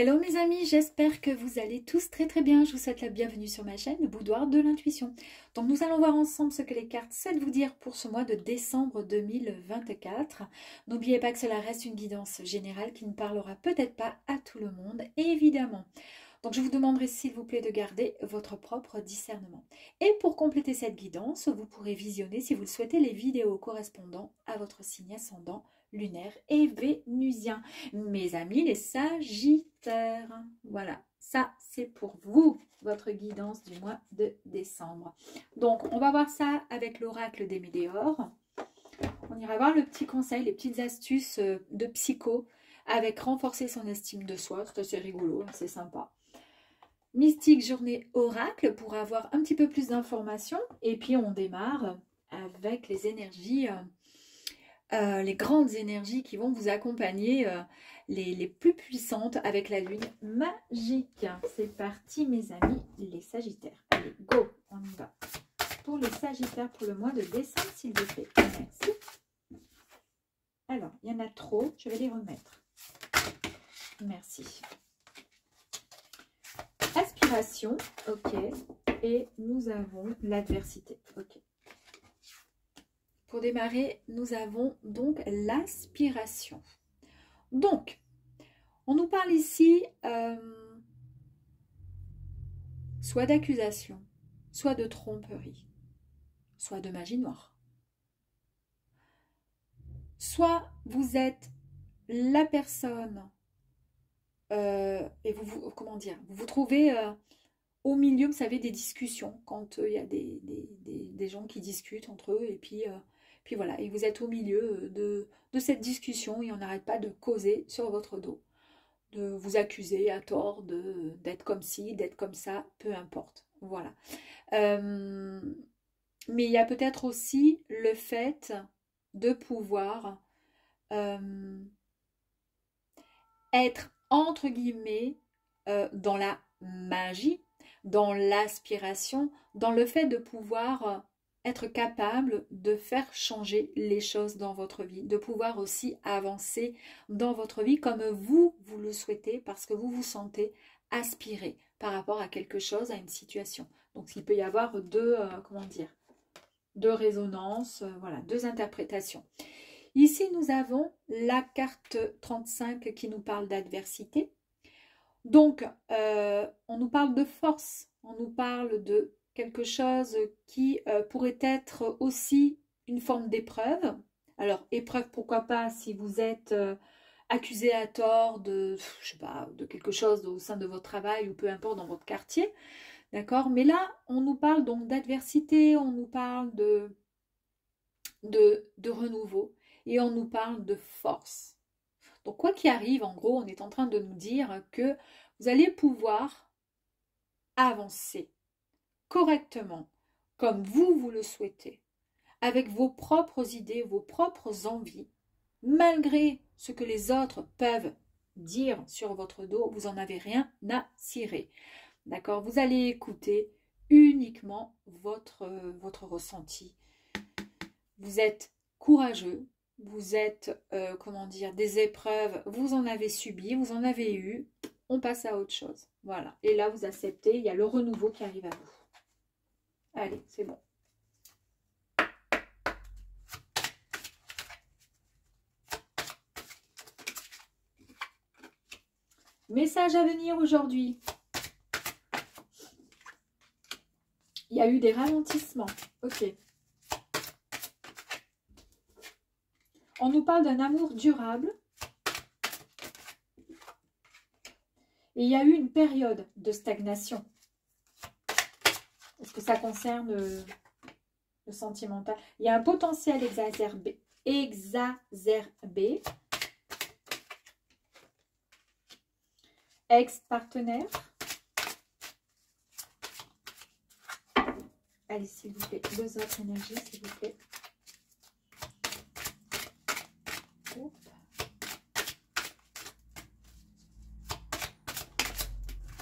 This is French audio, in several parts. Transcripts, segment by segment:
Hello mes amis, j'espère que vous allez tous très très bien. Je vous souhaite la bienvenue sur ma chaîne, le Boudoir de l'intuition. Donc nous allons voir ensemble ce que les cartes souhaitent vous dire pour ce mois de décembre 2024. N'oubliez pas que cela reste une guidance générale qui ne parlera peut-être pas à tout le monde, évidemment. Donc je vous demanderai s'il vous plaît de garder votre propre discernement. Et pour compléter cette guidance, vous pourrez visionner si vous le souhaitez les vidéos correspondant à votre signe ascendant, lunaire et vénusien. Mes amis les sagittaires, voilà, ça c'est pour vous, votre guidance du mois de décembre. Donc on va voir ça avec l'oracle des Météores. On ira voir le petit conseil, les petites astuces de psycho avec renforcer son estime de soi. C'est assez rigolo, c'est sympa. Mystique journée oracle pour avoir un petit peu plus d'informations. Et puis on démarre avec les énergies, les grandes énergies qui vont vous accompagner, les plus puissantes avec la lune magique. C'est parti mes amis les sagittaires. Allez, go, on y va. Pour les sagittaires pour le mois de décembre s'il vous plaît. Merci. Alors, il y en a trop, je vais les remettre. Merci. Aspiration, ok. Et nous avons l'adversité, ok. Pour démarrer, nous avons donc l'aspiration. Donc, on nous parle ici soit d'accusation, soit de tromperie, soit de magie noire. Soit vous êtes la personne et comment dire, vous vous trouvez au milieu, vous savez, des discussions, quand il y a des gens qui discutent entre eux, et puis voilà, et vous êtes au milieu de cette discussion, et on n'arrête pas de causer sur votre dos, de vous accuser à tort d'être comme ci, d'être comme ça, peu importe, voilà. Mais il y a peut-être aussi le fait de pouvoir être, entre guillemets, dans la magie, dans l'aspiration, dans le fait de pouvoir être capable de faire changer les choses dans votre vie, de pouvoir aussi avancer dans votre vie comme vous le souhaitez, parce que vous vous sentez aspirer par rapport à quelque chose, à une situation. Donc il peut y avoir deux, comment dire, deux résonances, voilà, deux interprétations. Ici, nous avons la carte 35 qui nous parle d'adversité. Donc, on nous parle de force, on nous parle de quelque chose qui pourrait être aussi une forme d'épreuve. Alors, épreuve, pourquoi pas, si vous êtes accusé à tort de, je sais pas, de quelque chose au sein de votre travail ou peu importe dans votre quartier. D'accord? Mais là, on nous parle donc d'adversité, on nous parle de renouveau. Et on nous parle de force. Donc quoi qu'il arrive, en gros, on est en train de nous dire que vous allez pouvoir avancer correctement, comme vous le souhaitez, avec vos propres idées, vos propres envies, malgré ce que les autres peuvent dire sur votre dos, vous n'en avez rien à cirer. D'accord? Vous allez écouter uniquement votre ressenti. Vous êtes courageux. Vous êtes, comment dire, des épreuves, vous en avez subi, vous en avez eu, on passe à autre chose. Voilà. Et là, vous acceptez, il y a le renouveau qui arrive à vous. Allez, c'est bon. Message à venir aujourd'hui. Il y a eu des ralentissements. Ok. On nous parle d'un amour durable. Et il y a eu une période de stagnation. Est-ce que ça concerne le sentimental? Il y a un potentiel exacerbé. Ex-partenaire. Allez, s'il vous plaît, deux autres énergies, s'il vous plaît.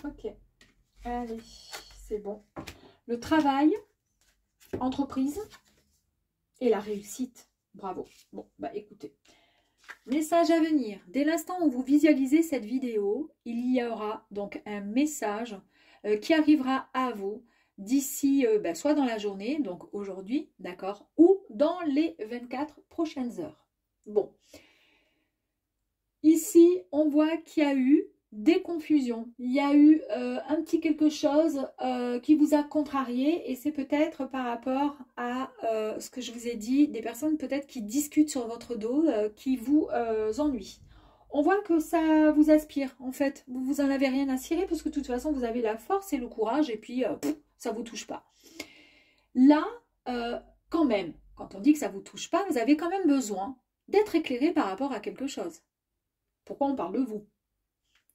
Ok, allez, c'est bon. Le travail, entreprise et la réussite. Bravo. Bon, bah écoutez, Message à venir. Dès l'instant où vous visualisez cette vidéo, il y aura donc un message qui arrivera à vous d'ici, soit dans la journée, donc aujourd'hui, d'accord, ou dans les 24 prochaines heures. Bon. Ici, on voit qu'il y a eu des confusions. Il y a eu un petit quelque chose qui vous a contrarié et c'est peut-être par rapport à ce que je vous ai dit, des personnes peut-être qui discutent sur votre dos, qui vous ennuient. On voit que ça vous aspire en fait. Vous n'en avez rien à cirer parce que de toute façon, vous avez la force et le courage et puis ça ne vous touche pas. Là, quand même, quand on dit que ça ne vous touche pas, vous avez quand même besoin d'être éclairé par rapport à quelque chose. Pourquoi on parle de vous?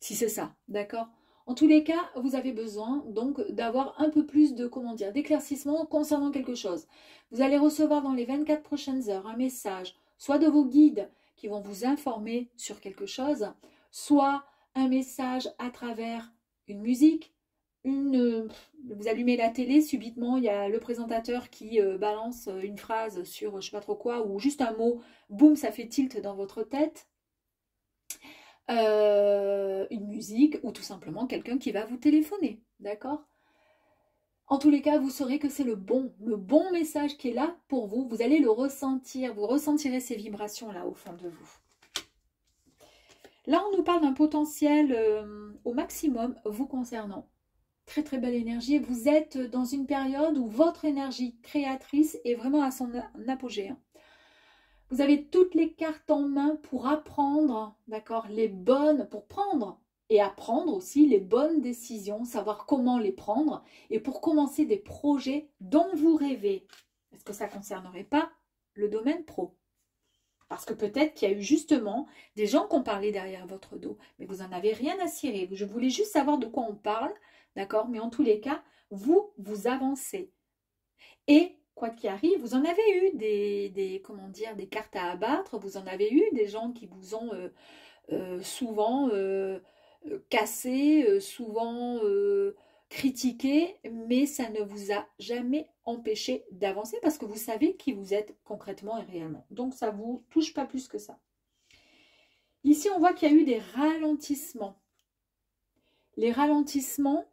Si c'est ça, d'accord? En tous les cas, vous avez besoin donc d'avoir un peu plus de, comment dire, d'éclaircissement concernant quelque chose. Vous allez recevoir dans les 24 prochaines heures un message, soit de vos guides qui vont vous informer sur quelque chose, soit un message à travers une musique, vous allumez la télé, subitement il y a le présentateur qui balance une phrase sur je sais pas trop quoi, ou juste un mot, boum, ça fait tilt dans votre tête. Une musique ou tout simplement quelqu'un qui va vous téléphoner, d'accord? En tous les cas, vous saurez que c'est le bon message qui est là pour vous. Vous allez le ressentir, vous ressentirez ces vibrations-là au fond de vous. Là, on nous parle d'un potentiel au maximum vous concernant. Très très belle énergie. Vous êtes dans une période où votre énergie créatrice est vraiment à son apogée. Hein. Vous avez toutes les cartes en main pour apprendre, d'accord, pour prendre et apprendre aussi les bonnes décisions, savoir comment les prendre et pour commencer des projets dont vous rêvez. Est-ce que ça ne concernerait pas le domaine pro? Parce que peut-être qu'il y a eu justement des gens qui ont parlé derrière votre dos, mais vous n'en avez rien à cirer. Je voulais juste savoir de quoi on parle, d'accord? Mais en tous les cas, vous avancez. Et quoi qu'il arrive, vous en avez eu comment dire, des cartes à abattre, vous en avez eu des gens qui vous ont souvent cassé, souvent critiqué, mais ça ne vous a jamais empêché d'avancer parce que vous savez qui vous êtes concrètement et réellement. Donc ça ne vous touche pas plus que ça. Ici, on voit qu'il y a eu des ralentissements. Les ralentissements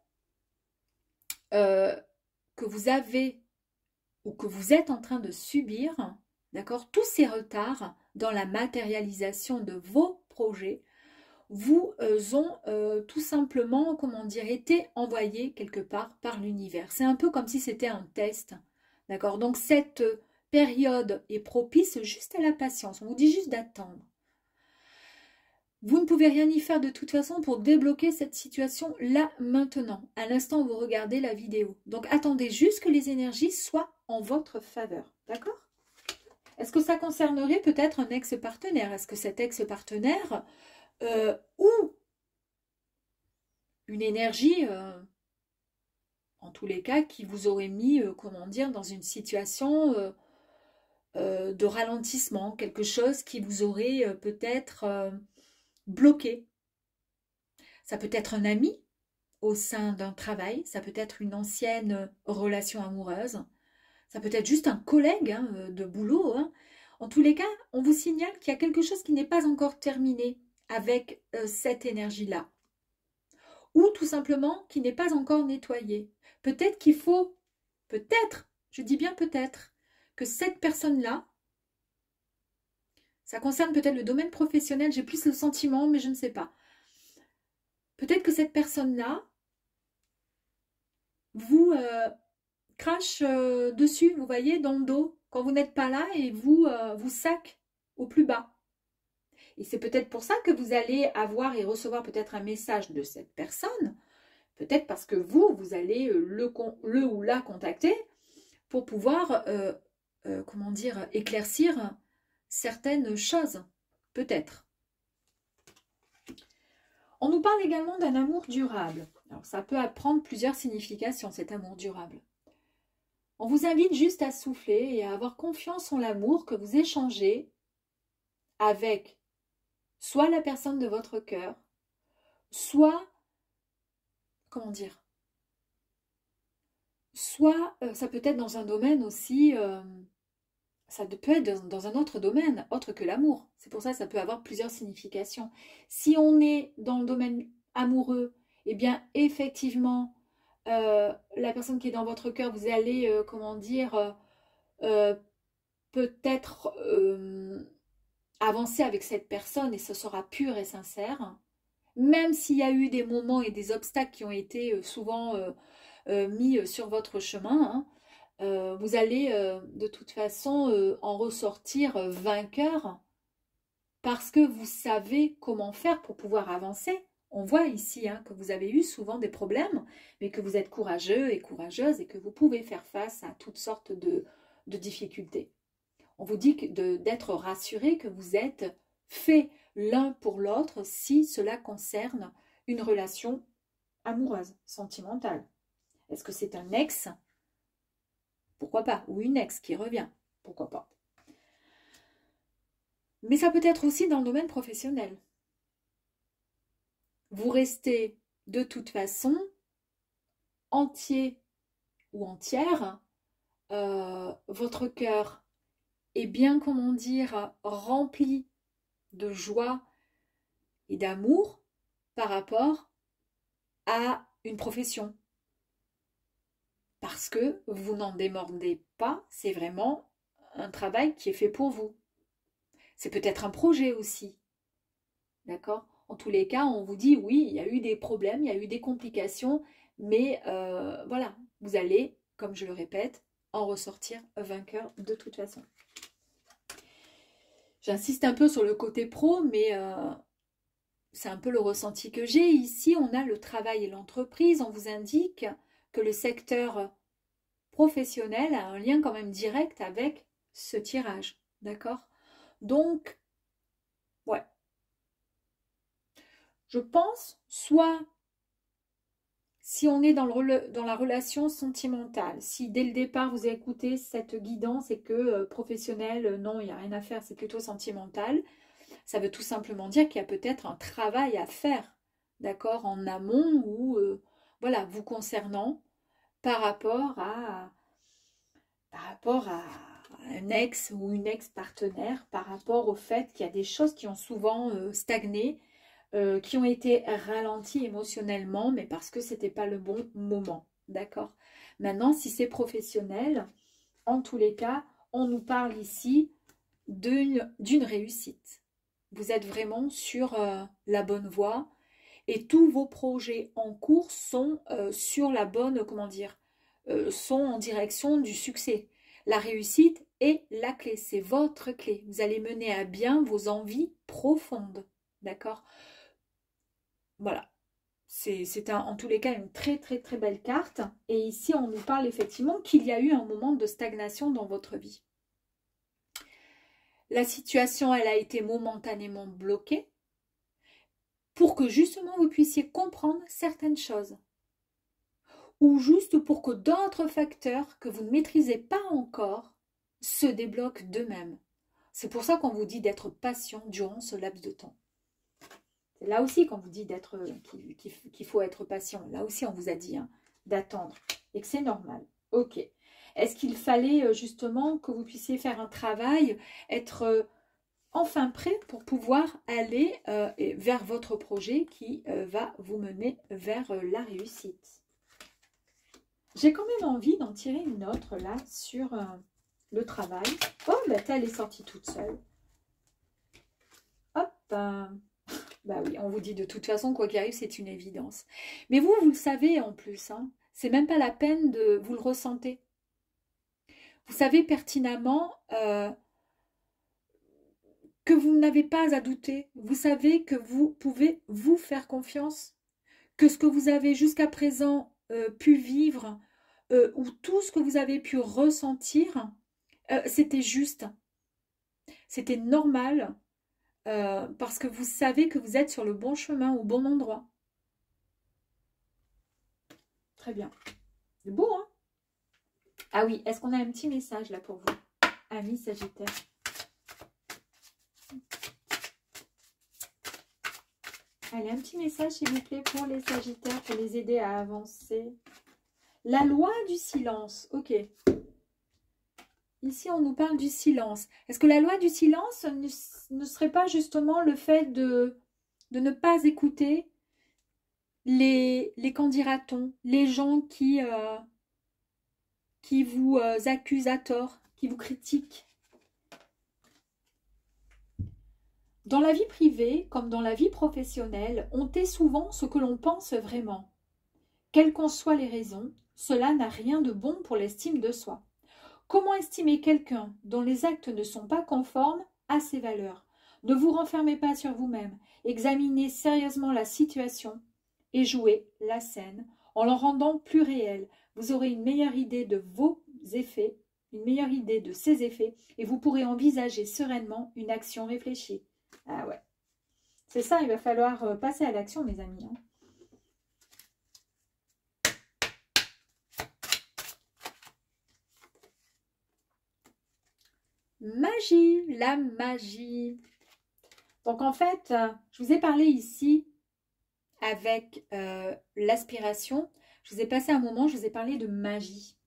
que vous avez ou que vous êtes en train de subir, d'accord, tous ces retards dans la matérialisation de vos projets vous ont tout simplement, comment dire, été envoyés quelque part par l'univers. C'est un peu comme si c'était un test, d'accord? Donc cette période est propice juste à la patience. On vous dit juste d'attendre. Vous ne pouvez rien y faire de toute façon pour débloquer cette situation là maintenant, à l'instant où vous regardez la vidéo. Donc attendez juste que les énergies soient en votre faveur, d'accord? Est-ce que ça concernerait peut-être un ex-partenaire? Est-ce que cet ex-partenaire ou une énergie, en tous les cas, qui vous aurait mis, comment dire, dans une situation de ralentissement, quelque chose qui vous aurait peut-être bloqué. Ça peut être un ami au sein d'un travail, ça peut être une ancienne relation amoureuse, ça peut être juste un collègue hein, de boulot. Hein. En tous les cas, on vous signale qu'il y a quelque chose qui n'est pas encore terminé avec cette énergie-là. Ou tout simplement qui n'est pas encore nettoyé. Peut-être qu'il faut, peut-être, je dis bien peut-être, que cette personne-là, ça concerne peut-être le domaine professionnel, j'ai plus le sentiment, mais je ne sais pas. Peut-être que cette personne-là vous crache dessus, vous voyez, dans le dos, quand vous n'êtes pas là et vous sac au plus bas. Et c'est peut-être pour ça que vous allez avoir et recevoir peut-être un message de cette personne, peut-être parce que vous allez le ou la contacter pour pouvoir, comment dire, éclaircir certaines choses, peut-être. On nous parle également d'un amour durable. Alors, ça peut prendre plusieurs significations, cet amour durable. On vous invite juste à souffler et à avoir confiance en l'amour que vous échangez avec soit la personne de votre cœur, soit, comment dire, soit ça peut être dans un domaine aussi ça peut être dans un autre domaine, autre que l'amour. C'est pour ça que ça peut avoir plusieurs significations. Si on est dans le domaine amoureux, eh bien, effectivement, la personne qui est dans votre cœur, vous allez, comment dire, euh, peut-être avancer avec cette personne et ce sera pur et sincère. Même s'il y a eu des moments et des obstacles qui ont été souvent mis sur votre chemin, hein, vous allez de toute façon en ressortir vainqueur parce que vous savez comment faire pour pouvoir avancer. On voit ici hein, que vous avez eu souvent des problèmes, mais que vous êtes courageux et courageuse et que vous pouvez faire face à toutes sortes de difficultés. On vous dit d'être rassuré que vous êtes fait l'un pour l'autre si cela concerne une relation amoureuse, sentimentale. Est-ce que c'est un ex? Pourquoi pas? Ou une ex qui revient? Pourquoi pas? Mais ça peut être aussi dans le domaine professionnel. Vous restez de toute façon entier ou entière, votre cœur est bien, comment dire, rempli de joie et d'amour par rapport à une profession. Parce que vous n'en démordez pas, c'est vraiment un travail qui est fait pour vous. C'est peut-être un projet aussi. D'accord? En tous les cas, on vous dit oui, il y a eu des problèmes, il y a eu des complications, mais voilà, vous allez, comme je le répète, en ressortir vainqueur de toute façon. J'insiste un peu sur le côté pro, mais c'est un peu le ressenti que j'ai. Ici, on a le travail et l'entreprise. On vous indique que le secteur professionnel a un lien quand même direct avec ce tirage. D'accord? Donc, ouais. Je pense, soit si on est dans la relation sentimentale, si dès le départ vous écoutez cette guidance et que professionnel, non, il n'y a rien à faire, c'est plutôt sentimental, ça veut tout simplement dire qu'il y a peut-être un travail à faire, d'accord, en amont ou voilà, vous concernant par rapport à un ex ou une ex-partenaire, par rapport au fait qu'il y a des choses qui ont souvent stagné, qui ont été ralenties émotionnellement, mais parce que ce n'était pas le bon moment, d'accord? Maintenant, si c'est professionnel, en tous les cas, on nous parle ici d'une réussite. Vous êtes vraiment sur la bonne voie et tous vos projets en cours sont sur la bonne, comment dire, sont en direction du succès. La réussite est la clé, c'est votre clé. Vous allez mener à bien vos envies profondes, d'accord? Voilà. C'est en tous les cas une très très très belle carte. Et ici, on nous parle effectivement qu'il y a eu un moment de stagnation dans votre vie. La situation, elle a été momentanément bloquée pour que justement vous puissiez comprendre certaines choses. Ou juste pour que d'autres facteurs que vous ne maîtrisez pas encore se débloquent d'eux-mêmes. C'est pour ça qu'on vous dit d'être patient durant ce laps de temps. C'est là aussi qu'on vous dit qu'il faut être patient. Là aussi, on vous a dit hein, d'attendre et que c'est normal. Ok. Est-ce qu'il fallait justement que vous puissiez faire un travail, être enfin prêt pour pouvoir aller vers votre projet qui va vous mener vers la réussite? J'ai quand même envie d'en tirer une autre là sur le travail. Oh, bah elle est sortie toute seule. Hop. Bah oui, on vous dit de toute façon, quoi qu'il arrive, c'est une évidence. Mais vous le savez en plus. Hein, c'est même pas la peine de vous le ressentez. Vous savez pertinemment que vous n'avez pas à douter. Vous savez que vous pouvez vous faire confiance. Que ce que vous avez jusqu'à présent pu vivre ou tout ce que vous avez pu ressentir, c'était juste. C'était normal parce que vous savez que vous êtes sur le bon chemin, au bon endroit. Très bien. C'est beau, hein? Ah oui, est-ce qu'on a un petit message là pour vous, amis Sagittaire? Allez, un petit message s'il vous plaît pour les Sagittaires, pour les aider à avancer. La loi du silence, ok. Ici, on nous parle du silence. Est-ce que la loi du silence ne serait pas justement le fait de ne pas écouter les qu'en dira-t-on, les gens qui vous accusent à tort, qui vous critiquent? Dans la vie privée, comme dans la vie professionnelle, on tait souvent ce que l'on pense vraiment. Quelles qu'en soient les raisons, cela n'a rien de bon pour l'estime de soi. Comment estimer quelqu'un dont les actes ne sont pas conformes à ses valeurs? Ne vous renfermez pas sur vous-même. Examinez sérieusement la situation et jouez la scène en la rendant plus réelle. Vous aurez une meilleure idée de vos effets, une meilleure idée de ses effets et vous pourrez envisager sereinement une action réfléchie. Ah ouais, c'est ça, il va falloir passer à l'action, mes amis. Hein. Magie, la magie. Donc en fait, je vous ai parlé ici avec l'aspiration. Je vous ai passé un moment, je vous ai parlé de magie.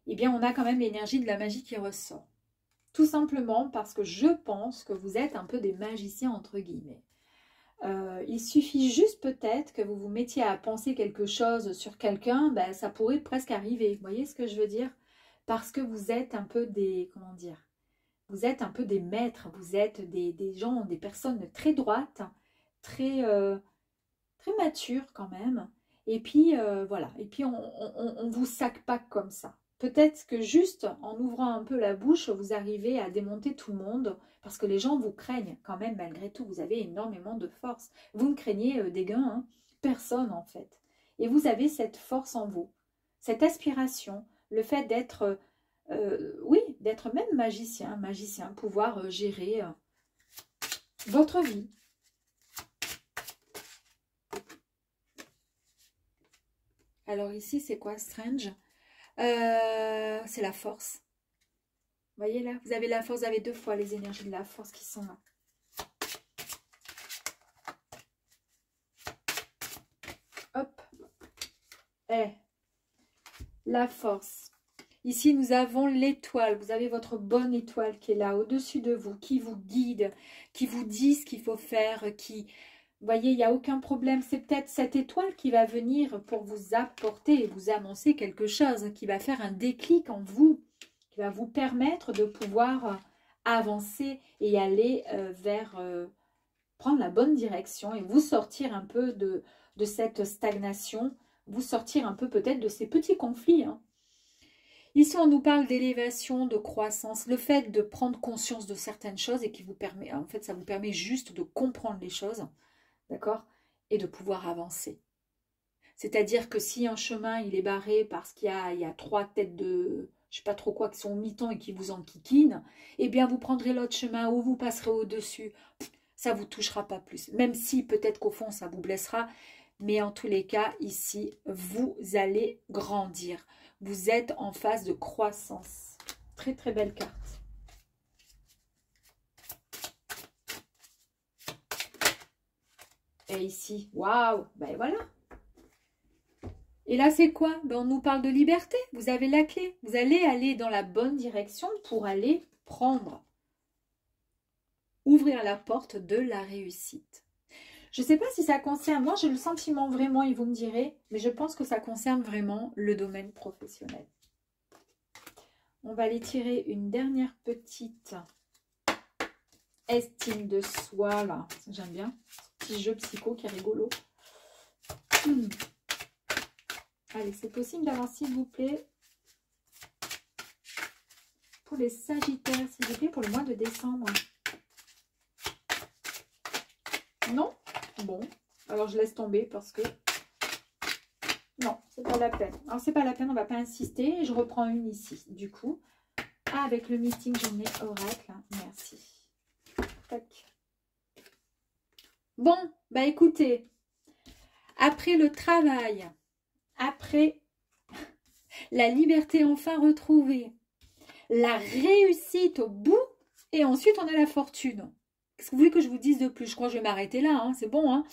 Eh bien, on a quand même l'énergie de la magie qui ressort. Tout simplement parce que je pense que vous êtes un peu des magiciens, entre guillemets. Il suffit juste peut-être que vous vous mettiez à penser quelque chose sur quelqu'un, ben, ça pourrait presque arriver. Vous voyez ce que je veux dire? Parce que vous êtes un peu des, comment dire, vous êtes un peu des maîtres, vous êtes des gens, des personnes très droites, très, très matures quand même. Et puis, voilà, et puis on ne vous sac pas comme ça. Peut-être que juste en ouvrant un peu la bouche, vous arrivez à démonter tout le monde parce que les gens vous craignent quand même malgré tout. Vous avez énormément de force. Vous ne craignez des gains, hein? Personne en fait. Et vous avez cette force en vous, cette aspiration, le fait d'être, oui, d'être même magicien, pouvoir gérer votre vie. Alors ici, c'est quoi, Strange? C'est la force. Vous voyez là, vous avez la force, vous avez deux fois les énergies de la force qui sont là. Hop. La force. Ici, nous avons l'étoile. Vous avez votre bonne étoile qui est là, au-dessus de vous, qui vous guide, qui vous dit ce qu'il faut faire, qui... Vous voyez, il n'y a aucun problème. C'est peut-être cette étoile qui va venir pour vous apporter et vous annoncer quelque chose, qui va faire un déclic en vous, qui va vous permettre de pouvoir avancer et aller vers... prendre la bonne direction et vous sortir un peu de cette stagnation, vous sortir un peu peut-être de ces petits conflits. Hein. Ici, on nous parle d'élévation, de croissance, le fait de prendre conscience de certaines choses et qui vous permet, en fait, ça vous permet juste de comprendre les choses. D'accord? Et de pouvoir avancer. C'est-à-dire que si un chemin, il est barré parce qu'il y a trois têtes de, je ne sais pas trop quoi, qui sont au mi-temps et qui vous enquiquinent, eh bien, vous prendrez l'autre chemin ou vous passerez au-dessus. Ça ne vous touchera pas plus. Même si peut-être qu'au fond, ça vous blessera. Mais en tous les cas, ici, vous allez grandir. Vous êtes en phase de croissance. Très, très belle carte. Et ici, waouh, ben voilà. Et là, c'est quoi? Ben, on nous parle de liberté. Vous avez la clé. Vous allez aller dans la bonne direction pour aller prendre, ouvrir la porte de la réussite. Je ne sais pas si ça concerne, moi j'ai le sentiment vraiment, et vous me direz, mais je pense que ça concerne vraiment le domaine professionnel. On va aller tirer une dernière petite estime de soi, là. J'aime bien. Petit jeu psycho qui est rigolo. Allez, c'est possible d'avoir, s'il vous plaît, pour les Sagittaires, s'il vous plaît, pour le mois de décembre. Non? Bon, alors je laisse tomber parce que... Non, c'est pas la peine. Alors, c'est pas la peine, on va pas insister. Je reprends une ici, du coup. Ah, avec le meeting, j'en ai oracle. Merci. Tac. Bon, bah écoutez, après le travail, après la liberté enfin retrouvée, la réussite au bout, et ensuite on a la fortune. Qu'est-ce que vous voulez que je vous dise de plus? Je crois que je vais m'arrêter là, hein, c'est bon. Hein.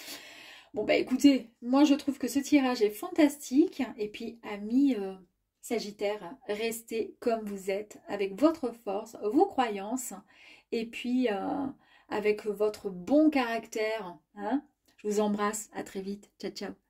Bon, bah écoutez, moi je trouve que ce tirage est fantastique, et puis amis Sagittaire, restez comme vous êtes, avec votre force, vos croyances, et puis avec votre bon caractère. Hein. Je vous embrasse, à très vite. Ciao, ciao.